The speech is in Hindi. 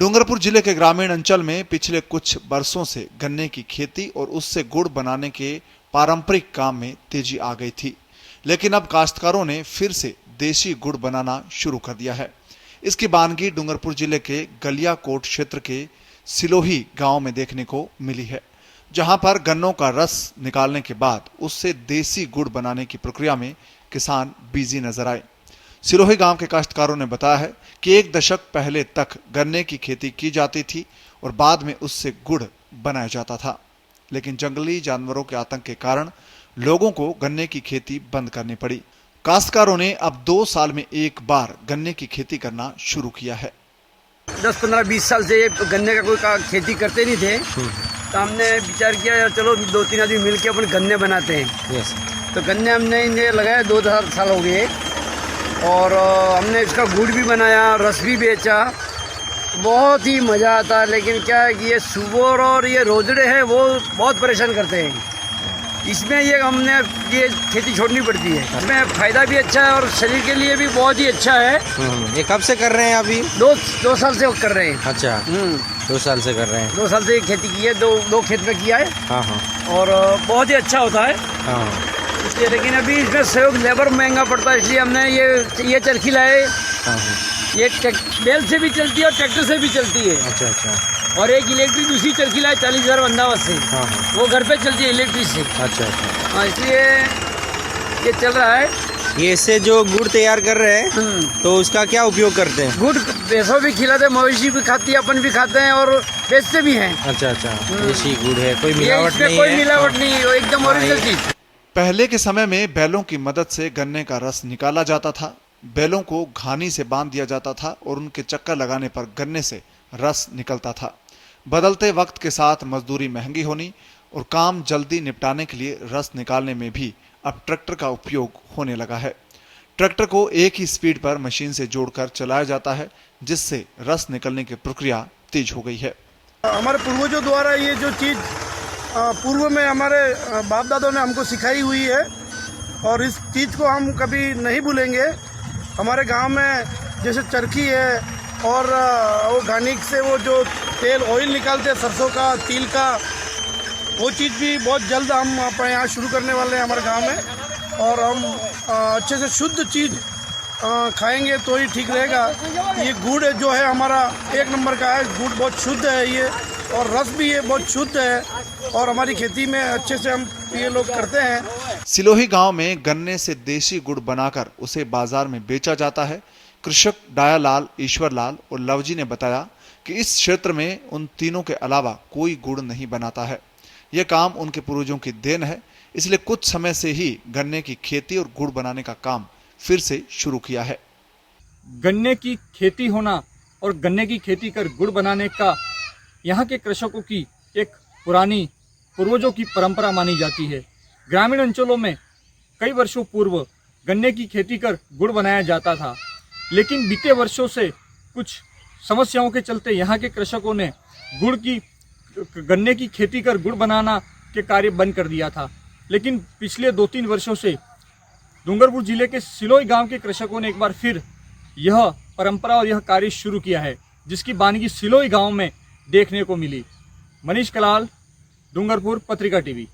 डूंगरपुर जिले के ग्रामीण अंचल में पिछले कुछ वर्षों से गन्ने की खेती और उससे गुड़ बनाने के पारंपरिक काम में तेजी आ गई थी, लेकिन अब काश्तकारों ने फिर से देसी गुड़ बनाना शुरू कर दिया है। इसकी वानगी डूंगरपुर जिले के गलियाकोट क्षेत्र के सिलोही गांव में देखने को मिली है, जहां पर गन्नों का रस निकालने के बाद उससे देसी गुड़ बनाने की प्रक्रिया में किसान बिजी नजर आए। सिलोही गांव के काश्तकारों ने बताया है कि एक दशक पहले तक गन्ने की खेती की जाती थी और बाद में उससे गुड़ बनाया जाता था, लेकिन जंगली जानवरों के आतंक के कारण लोगों को गन्ने की खेती बंद करनी पड़ी। काश्तकारों ने अब 2 साल में एक बार गन्ने की खेती करना शुरू किया है। 10, 15, 20 साल से गन्ने का कोई खेती करते नहीं थे, तो हमने विचार किया यार चलो 2-3 आदमी मिलके अपन गन्ने बनाते हैं। तो गन्ने हमने इन्हें लगाया 2 साल हो गए और हमने इसका गुड़ भी बनाया, रस भी बेचा, बहुत ही मज़ा आता है। लेकिन क्या है कि ये सुअर और ये रोजड़े हैं वो बहुत परेशान करते हैं। इसमें ये हमने ये खेती छोड़नी पड़ती है। इसमें फ़ायदा भी अच्छा है और शरीर के लिए भी बहुत ही अच्छा है। ये कब से कर रहे हैं अभी? 2 साल से कर रहे हैं। अच्छा, 2 साल से कर रहे हैं। 2 साल से खेती की है, दो खेत में किया है। हाँ हाँ। और बहुत ही अच्छा होता है। हाँ। इसलिए लेकिन अभी इसमें सहयोग लेबर महंगा पड़ता है, इसलिए हमने ये चरखी लाए। हाँ हाँ। ये बैल से भी चलती है और ट्रैक्टर से भी चलती है। अच्छा अच्छा। और एक इलेक्ट्रिक दूसरी चरखी लाए 40,000 बंदावत से। हाँ हाँ। वो घर पे चलती है इलेक्ट्रिक से। अच्छा अच्छा। हाँ, इसलिए ये चल रहा है। ये इससे जो गुड़ तैयार कर रहे हैं तो उसका क्या उपयोग करते हैं? गुड़ भैंसों भी खिलाते हैं, मवेशी भी खाती है, अपन भी खाते हैं और बेचते भी हैं। अच्छा अच्छा। देसी गुड़ है, कोई मिलावट नहीं है? कोई मिलावट नहीं है, एकदम ओरिजिनल चीज। पहले के समय में बैलों की मदद से गन्ने का रस निकाला जाता था। बैलों को घानी से बांध दिया जाता था और उनके चक्कर लगाने पर गन्ने से रस निकलता था। बदलते वक्त के साथ मजदूरी महंगी होनी और काम जल्दी निपटाने के लिए रस निकालने में भी अब ट्रैक्टर का उपयोग होने लगा है। ट्रैक्टर को एक ही स्पीड पर मशीन से जोड़कर चलाया जाता है, जिससे रस निकलने की प्रक्रिया तेज हो गई है। हमारे पूर्वजों द्वारा ये जो चीज़ पूर्व में हमारे बाप दादों ने हमको सिखाई हुई है और इस चीज़ को हम कभी नहीं भूलेंगे। हमारे गांव में जैसे चरखी है और वो घानी से वो जो तेल ऑयल निकालते हैं सरसों का, तिल का, वो चीज़ भी बहुत जल्द हम अपने यहाँ शुरू करने वाले हैं हमारे गांव में। और हम अच्छे से शुद्ध चीज़ खाएंगे तो ही ठीक रहेगा। ये गुड़ जो है हमारा 1 नंबर का है, गुड़ बहुत शुद्ध है ये, और रस भी ये बहुत शुद्ध है और हमारी खेती में अच्छे से हम ये लोग करते हैं। सिलोही गांव में गन्ने से देसी गुड़ बनाकर उसे बाजार में बेचा जाता है। कृषक डायालाल, ईश्वरलाल और लवजी ने बताया कि इस क्षेत्र में उन तीनों के अलावा कोई गुड़ नहीं बनाता है। यह काम उनके पूर्वजों की देन है, इसलिए कुछ समय से ही गन्ने की खेती और गुड़ बनाने का काम फिर से शुरू किया है। गन्ने की खेती होना और गन्ने की खेती कर गुड़ बनाने का यहाँ के कृषकों की एक पुरानी पूर्वजों की परंपरा मानी जाती है। ग्रामीण अंचलों में कई वर्षों पूर्व गन्ने की खेती कर गुड़ बनाया जाता था, लेकिन बीते वर्षों से कुछ समस्याओं के चलते यहाँ के कृषकों ने गन्ने की खेती कर गुड़ बनाना के कार्य बंद कर दिया था। लेकिन पिछले 2-3 वर्षों से डूंगरपुर जिले के सिलोही गांव के कृषकों ने एक बार फिर यह परंपरा और यह कार्य शुरू किया है, जिसकी वानगी सिलोही गांव में देखने को मिली। मनीष कलाल, डूंगरपुर, पत्रिका टीवी।